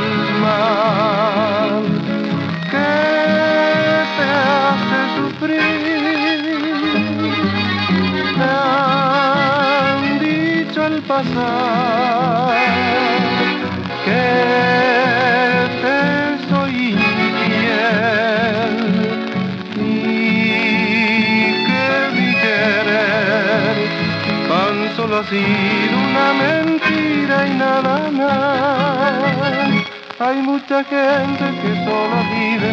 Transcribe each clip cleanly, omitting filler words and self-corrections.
del mal que te hace sufrir. Me han dicho al pasar que te soy infiel y que mi querer tan solo ha sido una mentira y nada más. Hay mucha gente que solo vive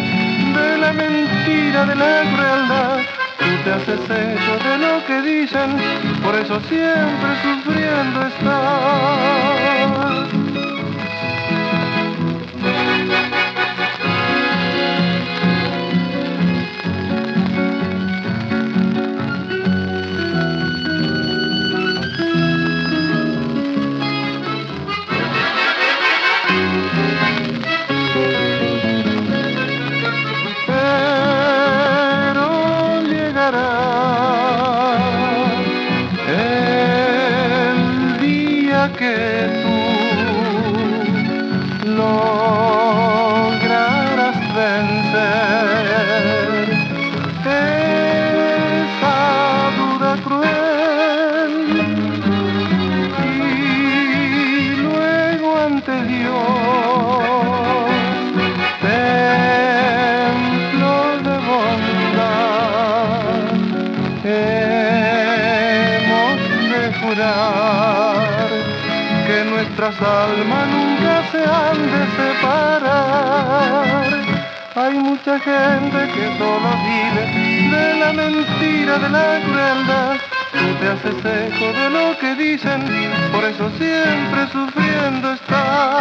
de la mentira, de la crueldad. Tú te haces eco de lo que dicen, por eso siempre sufriendo estás. Que tú lograrás vencer esa duda cruel y luego ante Dios, templo de bondad, hemos de jurar que nuestras almas nunca se han de separar. Hay mucha gente que solo vive de la mentira, de la crueldad. Tú te haces eco de lo que dicen, por eso siempre sufriendo estás.